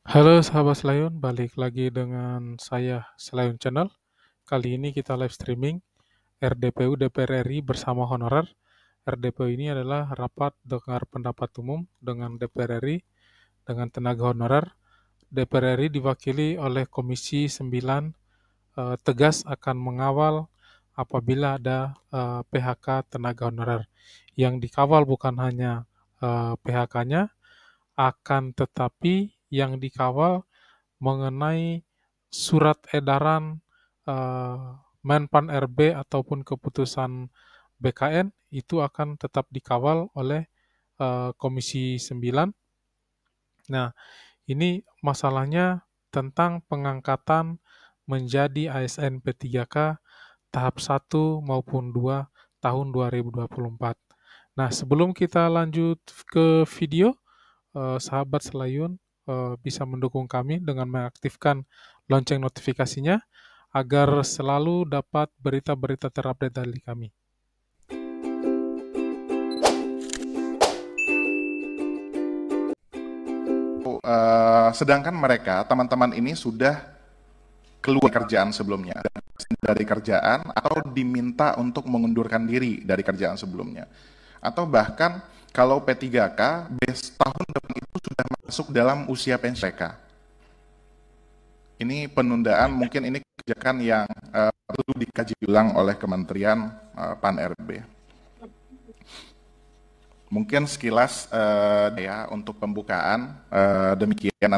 Halo sahabat Selayun, balik lagi dengan saya Selayun Channel. Kali ini kita live streaming RDPU DPR RI bersama honorer. RDPU ini adalah rapat dengar pendapat umum dengan DPR RI dengan tenaga honorer. DPR RI diwakili oleh Komisi 9 tegas akan mengawal apabila ada PHK tenaga honorer. Yang dikawal bukan hanya PHK-nya, akan tetapi yang dikawal mengenai surat edaran Menpan RB ataupun keputusan BKN itu akan tetap dikawal oleh Komisi 9. Nah, ini masalahnya tentang pengangkatan menjadi ASN P3K tahap 1 maupun 2 tahun 2024. Nah, sebelum kita lanjut ke video, sahabat Selayun bisa mendukung kami dengan mengaktifkan lonceng notifikasinya agar selalu dapat berita-berita terupdate dari kami. Sedangkan mereka, teman-teman ini sudah keluar kerjaan sebelumnya, dari kerjaan atau diminta untuk mengundurkan diri dari kerjaan sebelumnya. Atau bahkan kalau P3K, tahun depan itu sudah masuk dalam usia pensiun mereka. Ini penundaan, mungkin ini kebijakan yang perlu dikaji ulang oleh Kementerian Pan RB. Mungkin sekilas ya untuk pembukaan demikian.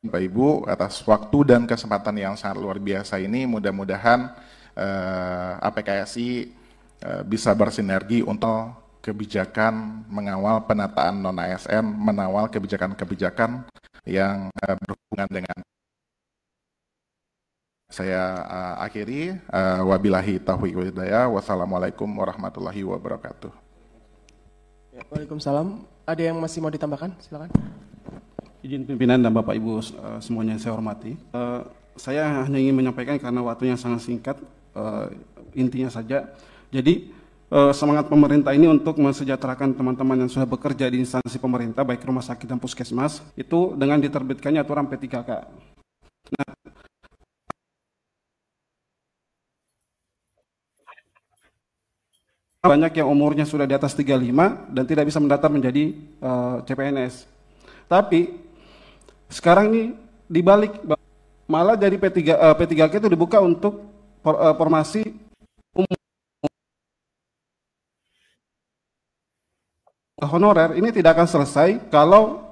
Bapak Ibu atas waktu dan kesempatan yang sangat luar biasa ini, mudah-mudahan APKSI bisa bersinergi untuk kebijakan mengawal penataan non-ASN, mengawal kebijakan-kebijakan yang berhubungan dengan. Saya akhiri, wabillahi taufiq wal hidayah, wassalamualaikum warahmatullahi wabarakatuh. Ya, Waalaikumsalam. Ada yang masih mau ditambahkan? Silakan. Izin pimpinan dan Bapak Ibu semuanya yang saya hormati. Saya hanya ingin menyampaikan karena waktunya sangat singkat, intinya saja. Jadi semangat pemerintah ini untuk mensejahterakan teman-teman yang sudah bekerja di instansi pemerintah, baik rumah sakit dan puskesmas, itu dengan diterbitkannya aturan P3K. Nah, banyak yang umurnya sudah di atas 35 dan tidak bisa mendaftar menjadi CPNS. Tapi sekarang ini dibalik, malah jadi P3K itu dibuka untuk formasi umum honorer. Ini tidak akan selesai kalau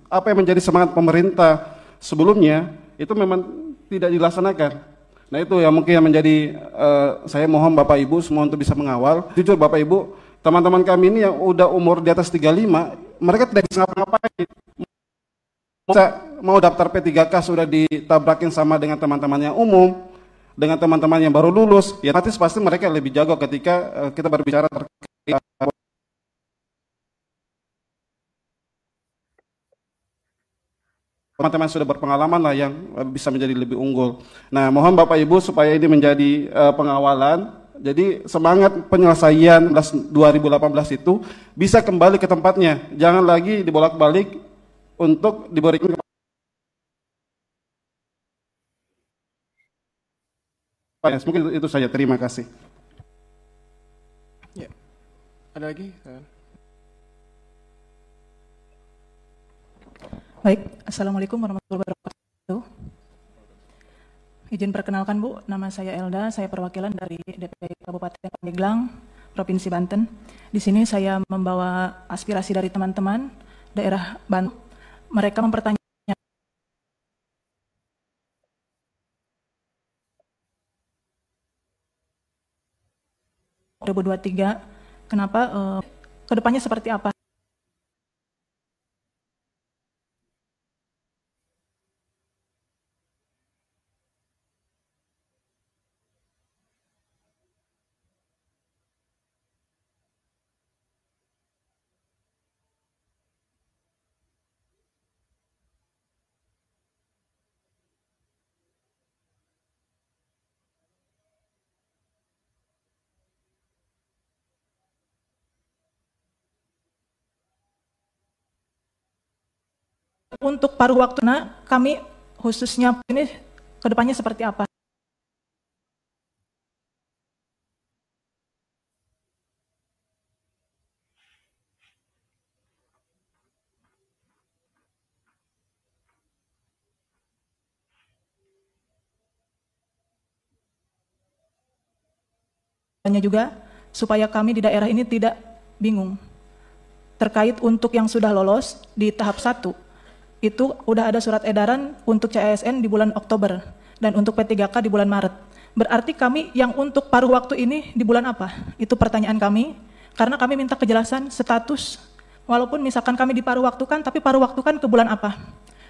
apa yang menjadi semangat pemerintah sebelumnya itu memang tidak dilaksanakan. Nah itu yang mungkin yang menjadi saya mohon Bapak Ibu semua untuk bisa mengawal. Jujur Bapak Ibu, teman-teman kami ini yang udah umur di atas 35, mereka tidak bisa ngapa-ngapain. Mau daftar P3K sudah ditabrakin sama dengan teman-teman yang umum, dengan teman-teman yang baru lulus, ya nanti pasti mereka lebih jago ketika kita berbicara terkait teman-teman sudah berpengalaman lah yang bisa menjadi lebih unggul. Nah, mohon Bapak Ibu supaya ini menjadi pengawalan. Jadi semangat penyelesaian 2018 itu bisa kembali ke tempatnya. Jangan lagi dibolak-balik untuk diberikan. Mungkin itu saja. Terima kasih. Ya. Ada lagi? Baik, Assalamualaikum warahmatullahi wabarakatuh. Izin perkenalkan Bu, nama saya Elda, saya perwakilan dari DPP Kabupaten Pandeglang, Provinsi Banten. Di sini saya membawa aspirasi dari teman-teman daerah Banten. Mereka mempertanyakan 2023, kenapa kedepannya seperti apa? untuk paruh waktu, nah kami khususnya ini kedepannya seperti apa? Juga supaya kami di daerah ini tidak bingung terkait untuk yang sudah lolos di tahap 1 itu udah ada surat edaran untuk CASN di bulan Oktober dan untuk P3K di bulan Maret. Berarti kami yang untuk paruh waktu ini di bulan apa? Itu pertanyaan kami karena kami minta kejelasan status walaupun misalkan kami di paruh waktu kan, tapi paruh waktu kan ke bulan apa?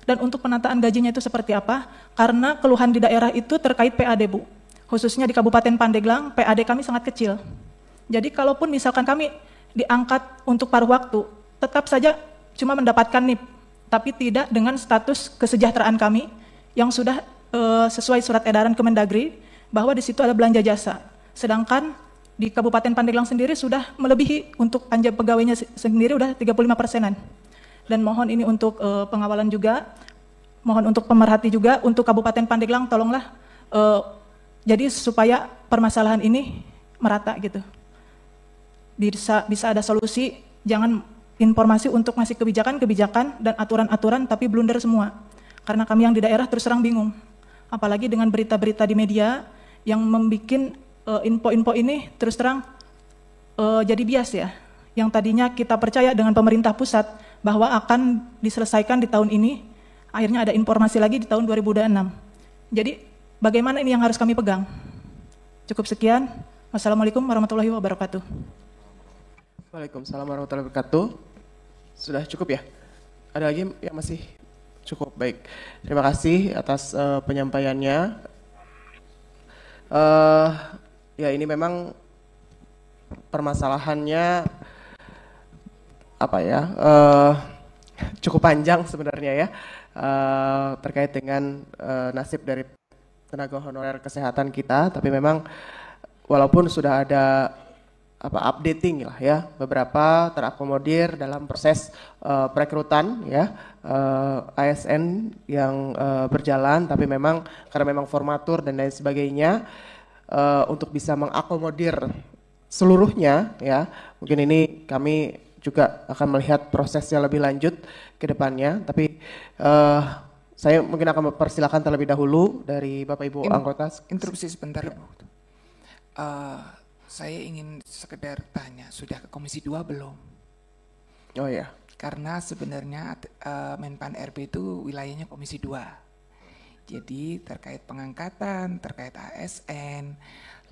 Dan untuk penataan gajinya itu seperti apa? Karena keluhan di daerah itu terkait PAD, Bu. Khususnya di Kabupaten Pandeglang, PAD kami sangat kecil. Jadi kalaupun misalkan kami diangkat untuk paruh waktu, tetap saja cuma mendapatkan NIP, tapi tidak dengan status kesejahteraan kami yang sudah sesuai surat edaran Kemendagri bahwa di situ ada belanja jasa. Sedangkan di Kabupaten Pandeglang sendiri sudah melebihi untuk panja pegawainya sendiri udah 35%-an. Dan mohon ini untuk pengawalan juga, mohon untuk pemerhati juga untuk Kabupaten Pandeglang tolonglah jadi supaya permasalahan ini merata gitu. Bisa ada solusi, jangan informasi untuk ngasih kebijakan dan aturan-aturan tapi blunder semua. Karena kami yang di daerah terus terang bingung. Apalagi dengan berita-berita di media yang membuat info-info ini terus terang jadi bias ya. Yang tadinya kita percaya dengan pemerintah pusat bahwa akan diselesaikan di tahun ini, akhirnya ada informasi lagi di tahun 2026. Jadi bagaimana ini yang harus kami pegang? Cukup sekian. Wassalamualaikum warahmatullahi wabarakatuh. Waalaikumsalam warahmatullahi wabarakatuh. Sudah cukup ya? Ada lagi yang masih cukup? Baik. Terima kasih atas penyampaiannya. Ya ini memang permasalahannya apa ya? Cukup panjang sebenarnya ya. Terkait dengan nasib dari tenaga honorer kesehatan kita, tapi memang walaupun sudah ada updating lah ya, beberapa terakomodir dalam proses perekrutan ya ASN yang berjalan, tapi memang karena memang formatur dan lain sebagainya untuk bisa mengakomodir seluruhnya ya, mungkin ini kami juga akan melihat prosesnya lebih lanjut ke depannya, tapi saya mungkin akan mempersilakan terlebih dahulu dari Bapak Ibu anggota. Interupsi sebentar, Bu. Saya ingin sekedar tanya, sudah ke Komisi 2 belum? Oh ya. Karena sebenarnya Menpan RB itu wilayahnya Komisi 2. Jadi terkait pengangkatan, terkait ASN,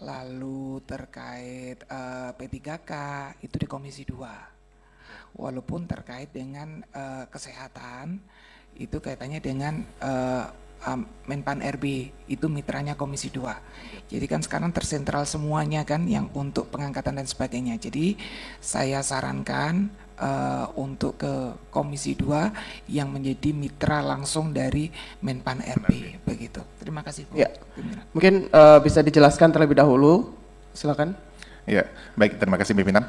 lalu terkait P3K itu di Komisi 2. Walaupun terkait dengan kesehatan itu kaitannya dengan Menpan RB, itu mitranya Komisi 2. Jadi kan sekarang tersentral semuanya kan yang untuk pengangkatan dan sebagainya. Jadi saya sarankan untuk ke Komisi 2 yang menjadi mitra langsung dari Menpan RB, begitu. Terima kasih, Bu. Ya. Mungkin bisa dijelaskan terlebih dahulu, silakan. Ya, baik, terima kasih pimpinan.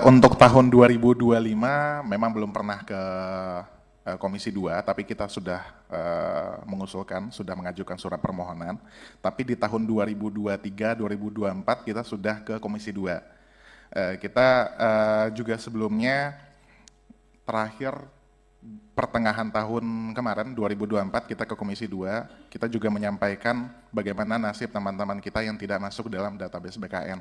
Untuk tahun 2025 memang belum pernah ke Komisi 2, tapi kita sudah mengusulkan, sudah mengajukan surat permohonan. Tapi di tahun 2023-2024 kita sudah ke Komisi 2. Kita juga sebelumnya terakhir pertengahan tahun kemarin 2024 kita ke Komisi 2, kita juga menyampaikan bagaimana nasib teman-teman kita yang tidak masuk dalam database BKN.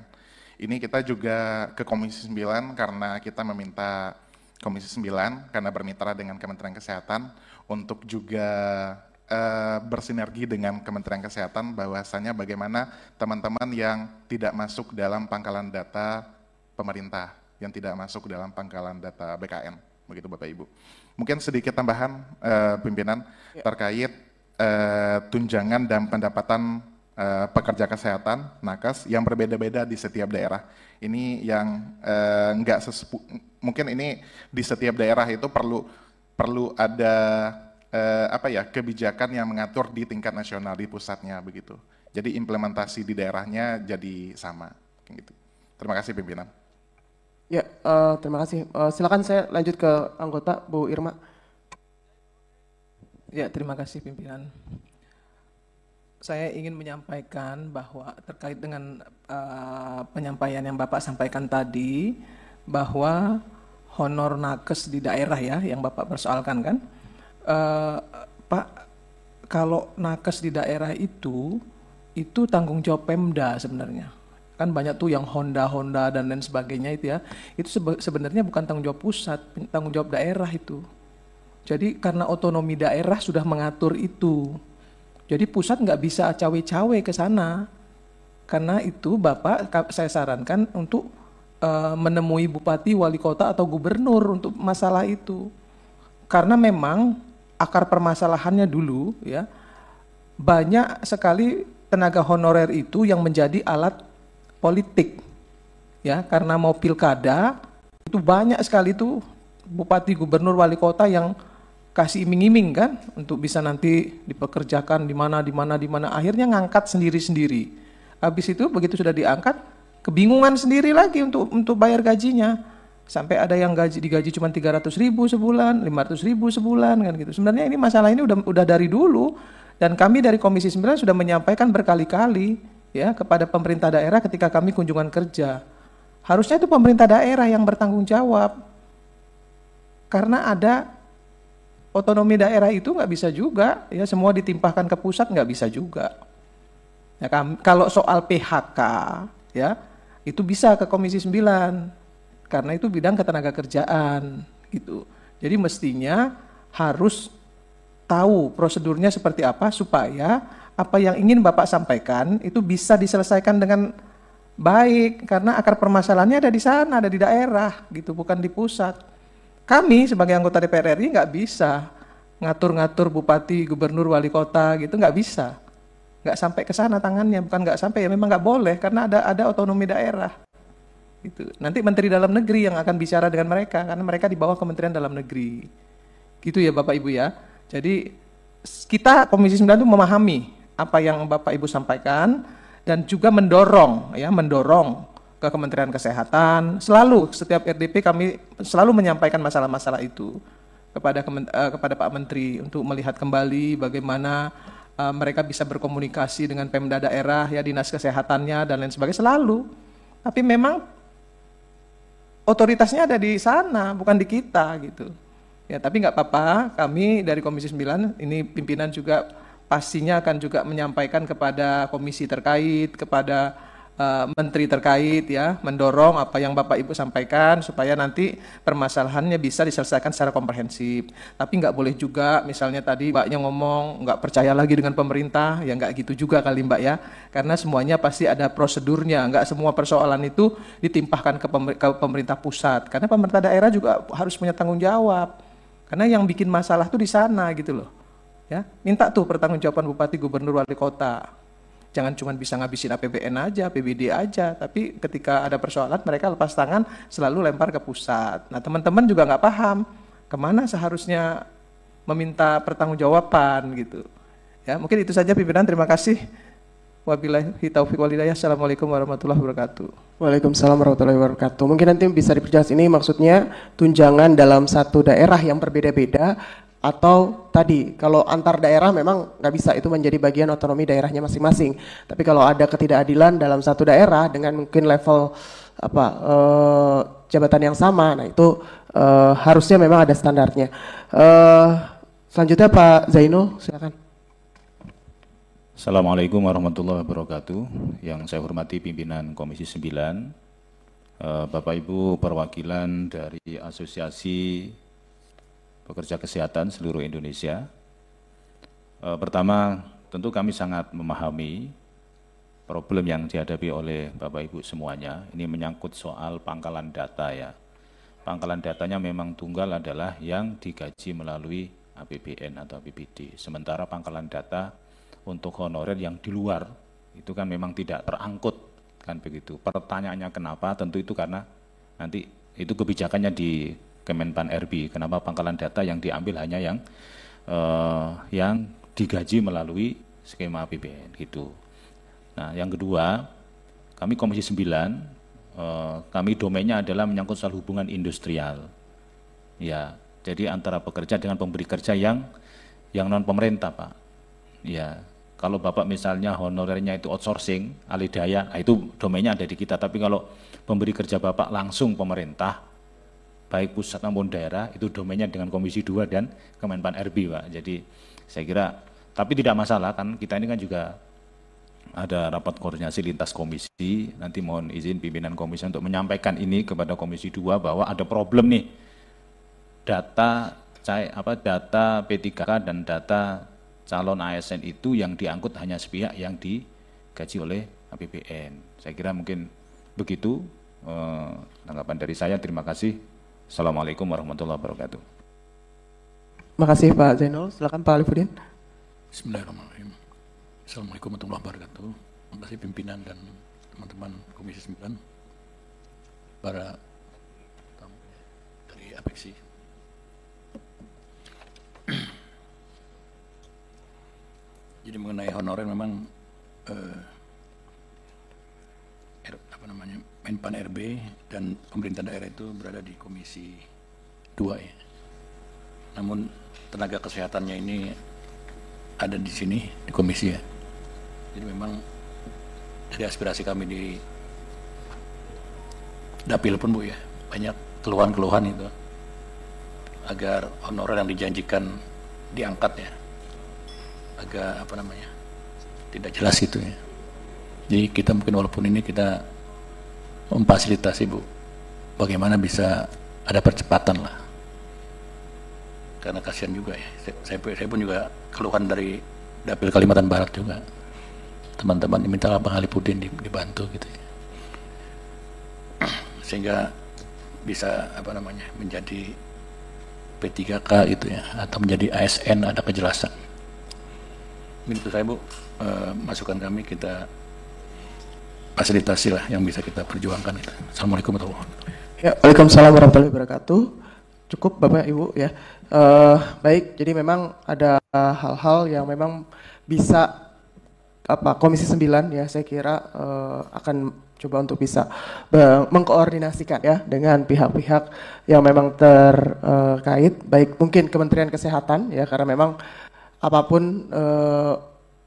Ini kita juga ke Komisi 9 karena kita meminta Komisi 9 karena bermitra dengan Kementerian Kesehatan untuk juga bersinergi dengan Kementerian Kesehatan bahwasanya bagaimana teman-teman yang tidak masuk dalam pangkalan data pemerintah, yang tidak masuk dalam pangkalan data BKN, begitu Bapak Ibu. Mungkin sedikit tambahan pimpinan terkait tunjangan dan pendapatan pekerja kesehatan nakes yang berbeda-beda di setiap daerah. Ini yang mungkin ini di setiap daerah itu perlu ada kebijakan yang mengatur di tingkat nasional di pusatnya begitu. Jadi implementasi di daerahnya jadi sama gitu. Terima kasih pimpinan. Ya, terima kasih. Silakan saya lanjut ke anggota Bu Irma. Ya, terima kasih pimpinan. Saya ingin menyampaikan bahwa terkait dengan penyampaian yang Bapak sampaikan tadi, bahwa honor nakes di daerah ya, yang Bapak persoalkan kan, Pak, kalau nakes di daerah itu tanggung jawab Pemda sebenarnya. Kan banyak tuh yang Honda dan lain sebagainya itu ya, itu sebenarnya bukan tanggung jawab pusat, tanggung jawab daerah itu. Jadi karena otonomi daerah sudah mengatur itu. Jadi pusat nggak bisa cawe-cawe ke sana. Karena itu Bapak, saya sarankan untuk menemui bupati, wali kota atau gubernur untuk masalah itu. Karena memang akar permasalahannya dulu ya, banyak sekali tenaga honorer itu yang menjadi alat politik. Ya, karena mau pilkada itu banyak sekali tuh bupati, gubernur, wali kota yang kasih iming-iming kan untuk bisa nanti dipekerjakan di mana, akhirnya ngangkat sendiri-sendiri. Habis itu begitu sudah diangkat, kebingungan sendiri lagi untuk bayar gajinya. Sampai ada yang digaji cuma 300.000 sebulan, 500.000 sebulan kan gitu. Sebenarnya ini masalah ini udah dari dulu, dan kami dari Komisi 9 sudah menyampaikan berkali-kali ya kepada pemerintah daerah ketika kami kunjungan kerja. Harusnya itu pemerintah daerah yang bertanggung jawab. Karena ada otonomi daerah itu nggak bisa juga, ya semua ditimpahkan ke pusat nggak bisa juga. Ya, kalau soal PHK, ya itu bisa ke Komisi 9, karena itu bidang ketenagakerjaan, gitu. Jadi mestinya harus tahu prosedurnya seperti apa supaya apa yang ingin Bapak sampaikan itu bisa diselesaikan dengan baik, karena akar permasalahannya ada di sana, ada di daerah, gitu, bukan di pusat. Kami sebagai anggota DPR RI nggak bisa ngatur-ngatur bupati, gubernur, wali kota gitu, nggak bisa. Nggak sampai ke sana tangannya, bukan nggak sampai, ya memang nggak boleh karena ada otonomi daerah. Gitu. Nanti Menteri Dalam Negeri yang akan bicara dengan mereka karena mereka di bawah Kementerian Dalam Negeri. Gitu ya Bapak Ibu ya. Jadi kita Komisi 9 itu memahami apa yang Bapak Ibu sampaikan dan juga mendorong ke Kementerian Kesehatan. Selalu setiap RDP kami selalu menyampaikan masalah-masalah itu kepada Pak Menteri untuk melihat kembali bagaimana mereka bisa berkomunikasi dengan Pemda daerah ya, dinas kesehatannya dan lain sebagainya selalu. Tapi memang otoritasnya ada di sana, bukan di kita gitu. Ya, tapi nggak apa-apa, kami dari Komisi 9 ini pimpinan juga pastinya akan juga menyampaikan kepada komisi terkait, kepada menteri terkait ya, mendorong apa yang Bapak Ibu sampaikan supaya nanti permasalahannya bisa diselesaikan secara komprehensif. Tapi nggak boleh juga misalnya tadi Mbaknya ngomong nggak percaya lagi dengan pemerintah, ya nggak gitu juga kali Mbak ya, karena semuanya pasti ada prosedurnya, nggak semua persoalan itu ditimpahkan ke pemerintah pusat, karena pemerintah daerah juga harus punya tanggung jawab, karena yang bikin masalah tuh di sana gitu loh. Ya, minta tuh pertanggungjawaban bupati, gubernur, wali kota. Jangan cuma bisa ngabisin APBN aja, APBD aja, tapi ketika ada persoalan mereka lepas tangan selalu lempar ke pusat. Nah teman-teman juga nggak paham kemana seharusnya meminta pertanggungjawaban gitu. Ya mungkin itu saja pimpinan, terima kasih. Wabillahi taufiq wal hidayah. Assalamualaikum warahmatullahi wabarakatuh. Waalaikumsalam warahmatullahi wabarakatuh. Mungkin nanti bisa diperjelas ini maksudnya tunjangan dalam satu daerah yang berbeda-beda, atau tadi kalau antar daerah memang nggak bisa, itu menjadi bagian otonomi daerahnya masing-masing. Tapi kalau ada ketidakadilan dalam satu daerah dengan mungkin level jabatan yang sama, nah itu harusnya memang ada standarnya. Selanjutnya Pak Zainul, silakan. Assalamualaikum warahmatullahi wabarakatuh. Yang saya hormati pimpinan Komisi 9, Bapak Ibu perwakilan dari Asosiasi Pekerja Kesehatan seluruh Indonesia. Pertama, tentu kami sangat memahami problem yang dihadapi oleh Bapak Ibu semuanya. Ini menyangkut soal pangkalan data ya. Pangkalan datanya memang tunggal adalah yang digaji melalui APBN atau APBD. Sementara pangkalan data untuk honorer yang di luar itu kan memang tidak terangkut kan begitu. Pertanyaannya kenapa? Tentu itu karena nanti itu kebijakannya di Kemenpan RB, kenapa pangkalan data yang diambil hanya yang digaji melalui skema APBN gitu. Nah, yang kedua, kami Komisi 9, kami domainnya adalah menyangkut soal hubungan industrial. Ya, jadi antara pekerja dengan pemberi kerja yang yang non pemerintah, Pak. Ya, kalau Bapak misalnya honorernya itu outsourcing, alih daya, nah itu domainnya ada di kita. Tapi kalau pemberi kerja Bapak langsung pemerintah, baik pusat maupun daerah, itu domainnya dengan Komisi 2 dan Kemenpan RB, Pak. Jadi saya kira, tapi tidak masalah kan, kita ini kan juga ada rapat koordinasi lintas komisi, nanti mohon izin pimpinan komisi untuk menyampaikan ini kepada Komisi 2 bahwa ada problem nih, data P3K dan data calon ASN itu yang diangkut hanya sepihak yang digaji oleh APBN. Saya kira mungkin begitu tanggapan dari saya. Terima kasih. Assalamualaikum warahmatullahi wabarakatuh. Terima kasih Pak Zainul. Silakan Pak Alifuddin. Bismillahirrahmanirrahim. Assalamualaikum warahmatullahi wabarakatuh. Terima kasih pimpinan dan teman-teman Komisi 9, para tamu dari APEXI. Jadi mengenai honorer memang Menpan RB dan pemerintah daerah itu berada di Komisi 2 ya. Namun tenaga kesehatannya ini ada di sini di komisi ya. Jadi memang dari aspirasi kami di Dapil pun Bu ya, banyak keluhan-keluhan itu agar honorer yang dijanjikan diangkat ya, agak tidak jelas itu ya. Jadi kita mungkin walaupun ini kita memfasilitasi Bu, bagaimana bisa ada percepatan lah, karena kasihan juga ya. Saya pun juga keluhan dari Dapil Kalimantan Barat juga, teman-teman minta Bang Alifuddin dibantu gitu ya, sehingga bisa menjadi P3K itu ya, atau menjadi ASN, ada kejelasan. Begitu saya Bu, masukan kami kita fasilitasi lah yang bisa kita perjuangkan itu. Assalamualaikum warahmatullahi wabarakatuh. Ya, waalaikumsalam warahmatullahi wabarakatuh. Cukup Bapak Ibu ya. Baik, jadi memang ada hal-hal yang memang bisa Komisi 9 ya, saya kira akan coba untuk bisa mengkoordinasikan ya dengan pihak-pihak yang memang terkait, baik mungkin Kementerian Kesehatan ya, karena memang apapun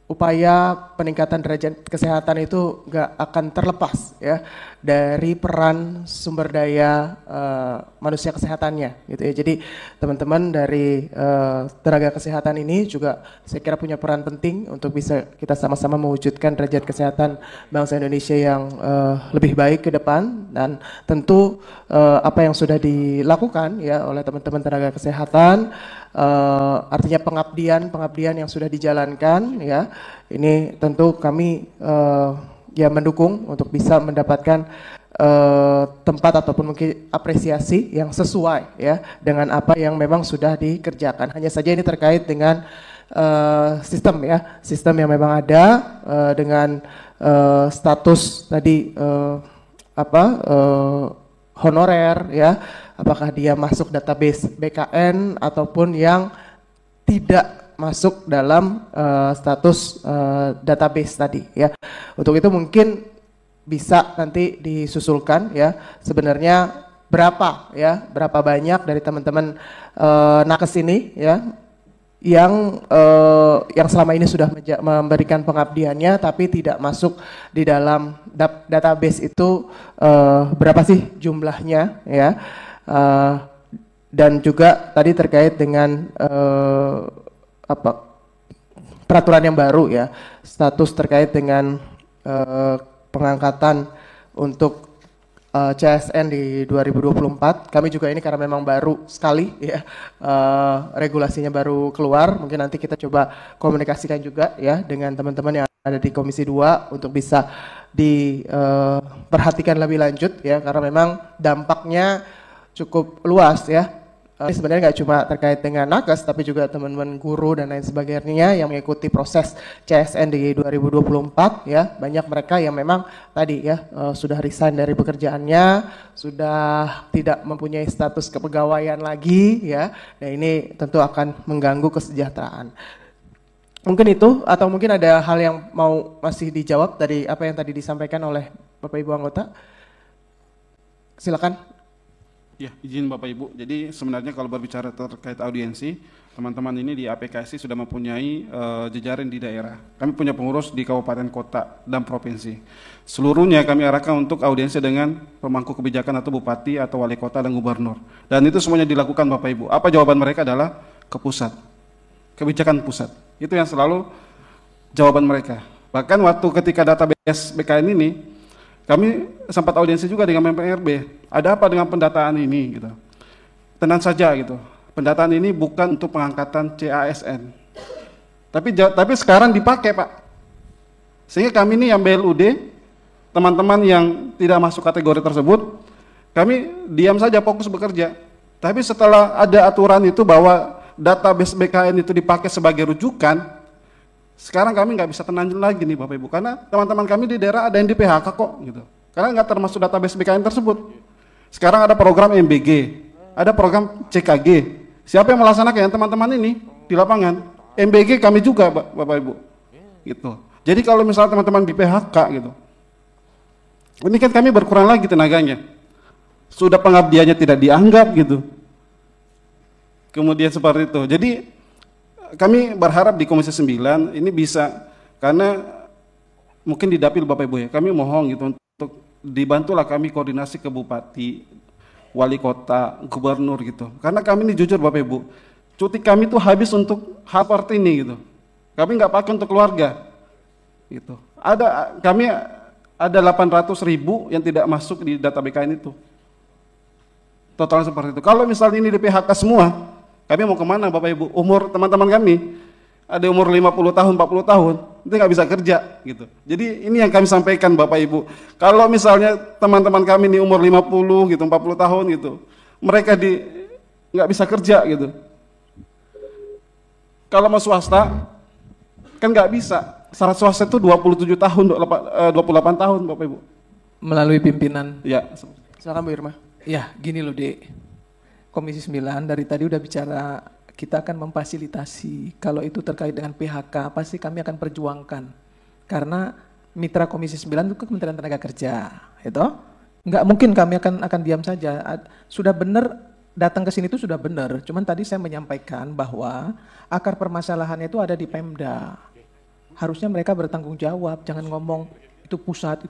upaya peningkatan derajat kesehatan itu nggak akan terlepas ya dari peran sumber daya manusia kesehatannya gitu ya. Jadi teman-teman dari tenaga kesehatan ini juga saya kira punya peran penting untuk bisa kita sama-sama mewujudkan derajat kesehatan bangsa Indonesia yang lebih baik ke depan. Dan tentu apa yang sudah dilakukan ya oleh teman-teman tenaga kesehatan, artinya pengabdian yang sudah dijalankan ya, ini tentu kami ya mendukung untuk bisa mendapatkan tempat ataupun mungkin apresiasi yang sesuai ya dengan apa yang memang sudah dikerjakan. Hanya saja ini terkait dengan sistem ya, sistem yang memang ada dengan status tadi honorer ya, apakah dia masuk database BKN ataupun yang tidak masuk dalam status database tadi ya. Untuk itu mungkin bisa nanti disusulkan ya, sebenarnya berapa banyak dari teman-teman nakes ini ya yang selama ini sudah memberikan pengabdiannya tapi tidak masuk di dalam database itu, berapa sih jumlahnya ya. Dan juga tadi terkait dengan peraturan yang baru ya, status terkait dengan pengangkatan untuk CSN di 2024. Kami juga ini karena memang baru sekali ya, regulasinya baru keluar, mungkin nanti kita coba komunikasikan juga ya dengan teman-teman yang ada di Komisi 2 untuk bisa diperhatikan lebih lanjut ya, karena memang dampaknya cukup luas ya. Ini sebenarnya nggak cuma terkait dengan nakes, tapi juga teman-teman guru dan lain sebagainya yang mengikuti proses CSN di 2024 ya. Banyak mereka yang memang tadi ya sudah resign dari pekerjaannya, sudah tidak mempunyai status kepegawaian lagi ya. Nah ini tentu akan mengganggu kesejahteraan. Mungkin itu, atau mungkin ada hal yang mau masih dijawab dari apa yang tadi disampaikan oleh Bapak Ibu anggota. Silakan. Ya, izin Bapak Ibu. Jadi sebenarnya kalau berbicara terkait audiensi, teman-teman ini di APKSI sudah mempunyai jejaring di daerah. Kami punya pengurus di kabupaten, kota, dan provinsi. Seluruhnya kami arahkan untuk audiensi dengan pemangku kebijakan atau bupati atau wali kota dan gubernur. Dan itu semuanya dilakukan Bapak Ibu. Apa jawaban mereka adalah ke pusat. Kebijakan pusat. Itu yang selalu jawaban mereka. Bahkan waktu ketika database BKN ini, kami sempat audiensi juga dengan PNRB. Ada apa dengan pendataan ini gitu. Tenang saja gitu. Pendataan ini bukan untuk pengangkatan CASN. Tapi sekarang dipakai, Pak. Sehingga kami ini yang BLUD, teman-teman yang tidak masuk kategori tersebut, kami diam saja fokus bekerja. Tapi setelah ada aturan itu bahwa database BKN itu dipakai sebagai rujukan, sekarang kami nggak bisa tenang lagi nih Bapak Ibu, karena teman-teman kami di daerah ada yang di PHK kok gitu. Karena nggak termasuk database BKN tersebut. Sekarang ada program MBG, ada program CKG. Siapa yang melaksanakan teman-teman ini di lapangan? MBG kami juga Bapak Ibu. Gitu. Jadi kalau misalnya teman-teman di PHK gitu, ini kan kami berkurang lagi tenaganya. Sudah pengabdiannya tidak dianggap gitu. Kemudian seperti itu. Jadi kami berharap di Komisi 9 ini bisa, karena mungkin di dapil Bapak Ibu ya, kami mohon gitu untuk dibantulah kami koordinasi ke bupati, wali kota, gubernur gitu. Karena kami ini jujur Bapak Ibu, cuti kami itu habis untuk hal seperti ini gitu. Kami nggak pakai untuk keluarga gitu. Kami ada 800.000 yang tidak masuk di data BKN itu. Total seperti itu. Kalau misalnya ini di PHK semua, kami mau kemana Bapak Ibu? Umur teman-teman kami ada umur 50 tahun, 40 tahun, itu nggak bisa kerja gitu. Jadi ini yang kami sampaikan Bapak Ibu. Kalau misalnya teman-teman kami ini umur 50 gitu, 40 tahun gitu, mereka nggak bisa kerja gitu. Kalau mau swasta kan nggak bisa. Syarat swasta itu 27 tahun, 28 tahun Bapak Ibu. Melalui pimpinan. Ya. Silakan Bu Irma. Ya, gini loh Dek. Komisi 9 dari tadi udah bicara, kita akan memfasilitasi. Kalau itu terkait dengan PHK, pasti kami akan perjuangkan. Karena mitra Komisi 9 itu Kementerian Tenaga Kerja, itu nggak mungkin kami akan diam saja. Sudah benar datang ke sini itu sudah benar. Cuman tadi saya menyampaikan bahwa akar permasalahannya itu ada di Pemda. Harusnya mereka bertanggung jawab, jangan ngomong itu pusat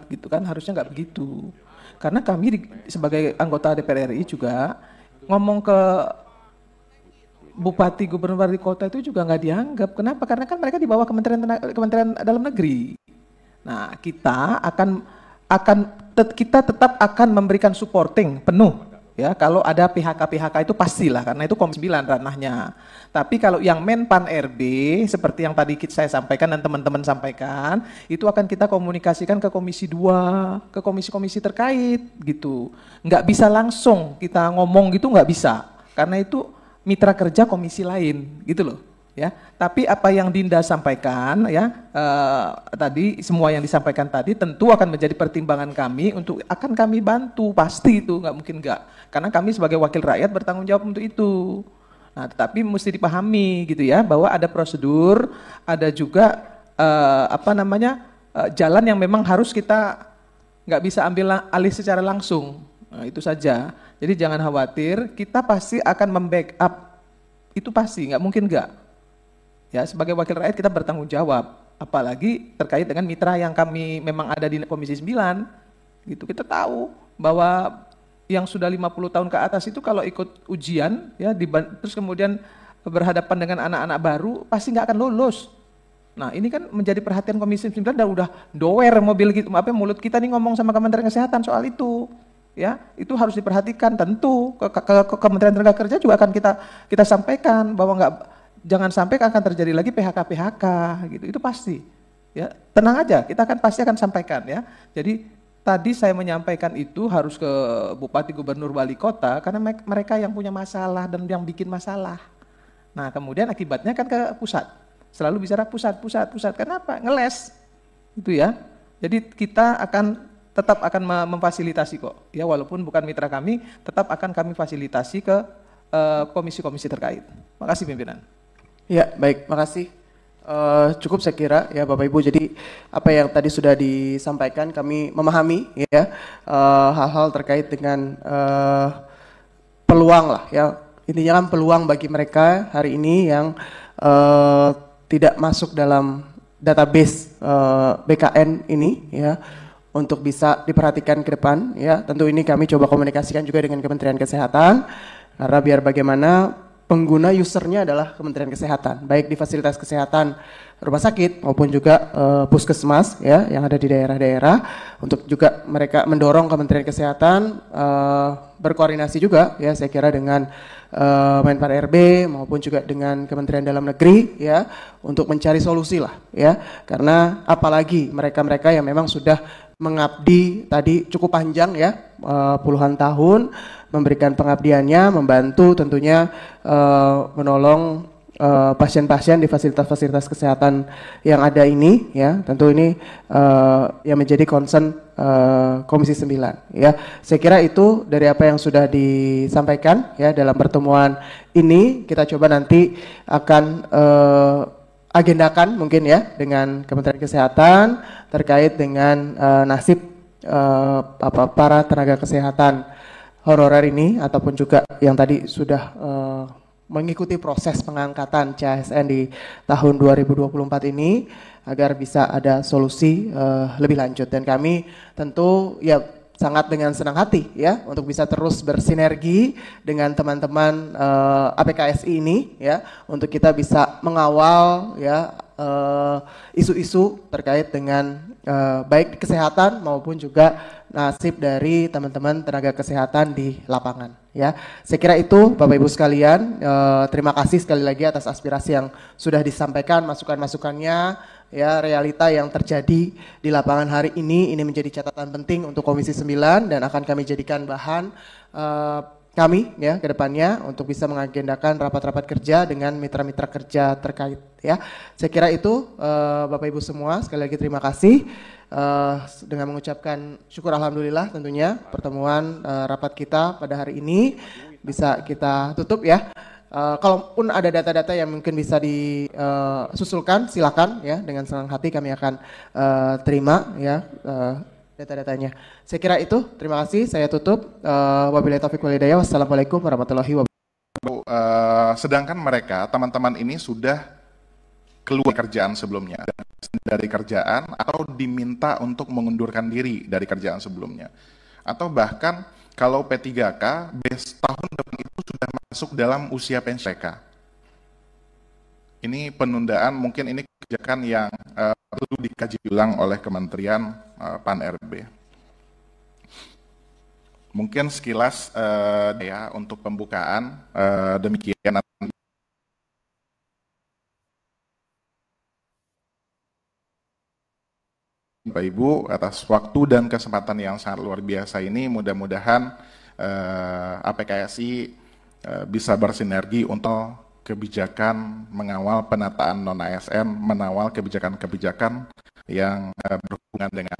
gitu kan, harusnya nggak begitu. Karena kami sebagai anggota DPR RI juga ngomong ke bupati, gubernur, wali kota itu juga nggak dianggap. Kenapa? Karena kan mereka di bawah Kementerian Dalam Negeri. Nah, kita tetap akan memberikan supporting penuh. Ya, kalau ada PHK itu pastilah, karena itu Komisi 9 ranahnya. Tapi kalau yang Menpan RB, seperti yang tadi saya sampaikan dan teman-teman sampaikan, itu akan kita komunikasikan ke Komisi 2, ke komisi-komisi terkait gitu. Nggak bisa langsung kita ngomong gitu, nggak bisa. Karena itu mitra kerja komisi lain gitu loh. Ya, tapi apa yang Dinda sampaikan ya tadi, semua yang disampaikan tadi tentu akan menjadi pertimbangan kami untuk akan kami bantu, pasti itu nggak mungkin nggak, karena kami sebagai wakil rakyat bertanggung jawab untuk itu. Nah, tetapi mesti dipahami gitu ya, bahwa ada prosedur, ada juga jalan yang memang harus kita nggak bisa ambil alih secara langsung. Nah, itu saja. Jadi jangan khawatir, kita pasti akan membackup, itu pasti nggak mungkin nggak. Ya, sebagai wakil rakyat kita bertanggung jawab, apalagi terkait dengan mitra yang kami memang ada di Komisi 9. Gitu. Kita tahu bahwa yang sudah 50 tahun ke atas itu kalau ikut ujian ya terus kemudian berhadapan dengan anak-anak baru pasti nggak akan lulus. Nah, ini kan menjadi perhatian Komisi 9 dan udah doer mulut kita nih ngomong sama Kementerian Kesehatan soal itu. Ya, itu harus diperhatikan tentu ke Kementerian Tenaga Kerja juga akan kita sampaikan bahwa jangan sampai akan terjadi lagi PHK gitu, itu pasti. Ya, tenang aja, kita pasti akan sampaikan ya. Jadi tadi saya menyampaikan itu harus ke bupati, gubernur, wali kota karena mereka yang punya masalah dan yang bikin masalah. Nah, kemudian akibatnya kan ke pusat. Selalu bicara pusat. Kenapa? Ngeles. Itu ya. Jadi kita tetap akan memfasilitasi kok. Ya, walaupun bukan mitra kami, tetap akan kami fasilitasi ke komisi-komisi terkait. Makasih pimpinan. Ya, baik, makasih. Cukup saya kira ya Bapak Ibu. Jadi apa yang tadi sudah disampaikan kami memahami ya hal-hal terkait dengan peluang lah ya. Intinya kan peluang bagi mereka hari ini yang tidak masuk dalam database BKN ini ya untuk bisa diperhatikan ke depan ya. Tentu ini kami coba komunikasikan juga dengan Kementerian Kesehatan karena biar bagaimana pengguna usernya adalah Kementerian Kesehatan, baik di fasilitas kesehatan rumah sakit maupun juga puskesmas ya yang ada di daerah-daerah, untuk juga mereka mendorong Kementerian Kesehatan berkoordinasi juga ya saya kira dengan Menpan RB maupun juga dengan Kementerian Dalam Negeri ya untuk mencari solusi lah ya, karena apalagi mereka-mereka yang memang sudah mengabdi tadi cukup panjang ya puluhan tahun memberikan pengabdiannya, membantu tentunya menolong pasien-pasien di fasilitas-fasilitas kesehatan yang ada ini ya. Tentu ini yang menjadi concern Komisi 9 ya. Saya kira itu dari apa yang sudah disampaikan ya dalam pertemuan ini. Kita coba nanti akan agendakan mungkin ya dengan Kementerian Kesehatan terkait dengan nasib para tenaga kesehatan honorer ini ataupun juga yang tadi sudah mengikuti proses pengangkatan CASN di tahun 2024 ini agar bisa ada solusi lebih lanjut, dan kami tentu ya sangat dengan senang hati ya untuk bisa terus bersinergi dengan teman-teman APKSI ini ya untuk kita bisa mengawal ya isu-isu terkait dengan baik kesehatan maupun juga nasib dari teman-teman tenaga kesehatan di lapangan ya. Saya kira itu Bapak Ibu sekalian, terima kasih sekali lagi atas aspirasi yang sudah disampaikan, masukan-masukannya ya, realita yang terjadi di lapangan hari ini menjadi catatan penting untuk Komisi 9 dan akan kami jadikan bahan kami ya ke depannya untuk bisa mengagendakan rapat-rapat kerja dengan mitra-mitra kerja terkait ya. Saya kira itu Bapak Ibu semua, sekali lagi terima kasih dengan mengucapkan syukur alhamdulillah tentunya pertemuan rapat kita pada hari ini bisa kita tutup ya. Kalaupun ada data-data yang mungkin bisa disusulkan silakan ya, dengan senang hati kami akan terima ya data-datanya. Saya kira itu, terima kasih, saya tutup. Wabillahi taufiq wal hidayah. Wassalamualaikum warahmatullahi wabarakatuh. Sedangkan mereka, teman-teman ini sudah keluar kerjaan sebelumnya dari kerjaan atau diminta untuk mengundurkan diri dari kerjaan sebelumnya. Atau bahkan kalau P3K base tahun depan itu sudah masuk dalam usia pensiun mereka. Ini penundaan, mungkin ini kebijakan yang perlu dikaji ulang oleh Kementerian Pan RB. Mungkin sekilas ya untuk pembukaan demikian. Bapak Ibu atas waktu dan kesempatan yang sangat luar biasa ini, mudah-mudahan APKSI bisa bersinergi untuk kebijakan mengawal penataan non-ASN, mengawal kebijakan-kebijakan yang berhubungan dengan.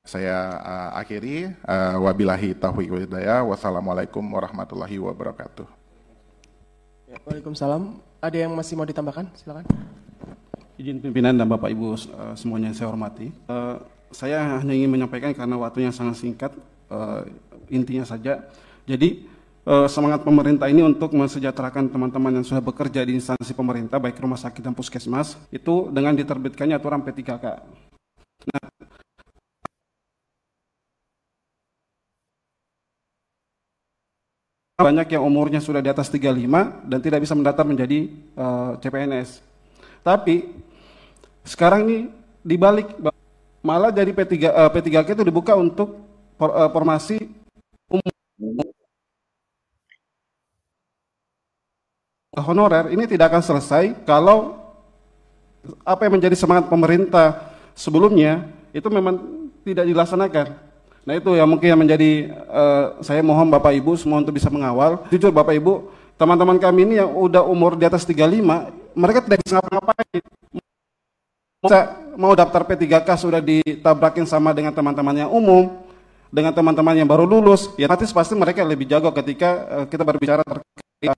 Saya akhiri, wabillahi taufiq wal hidayah, wassalamualaikum warahmatullahi wabarakatuh. Ya, waalaikumsalam. Ada yang masih mau ditambahkan? Silakan. Izin pimpinan dan Bapak Ibu semuanya yang saya hormati. Saya hanya ingin menyampaikan karena waktunya sangat singkat, intinya saja. Jadi semangat pemerintah ini untuk mensejahterakan teman-teman yang sudah bekerja di instansi pemerintah, baik rumah sakit dan puskesmas, itu dengan diterbitkannya aturan P3K. Nah, banyak yang umurnya sudah di atas 35 dan tidak bisa mendaftar menjadi CPNS. Tapi sekarang ini dibalik, malah jadi P3K itu dibuka untuk formasi umum honorer. Ini tidak akan selesai kalau apa yang menjadi semangat pemerintah sebelumnya itu memang tidak dilaksanakan. Nah itu yang mungkin yang menjadi saya mohon Bapak Ibu semua untuk bisa mengawal. Jujur Bapak Ibu, teman-teman kami ini yang udah umur di atas 35, mereka tidak bisa ngapa-ngapain. Mau daftar P3K sudah ditabrakin sama dengan teman-teman yang umum, dengan teman-teman yang baru lulus, ya nanti pasti mereka lebih jago ketika kita berbicara terkait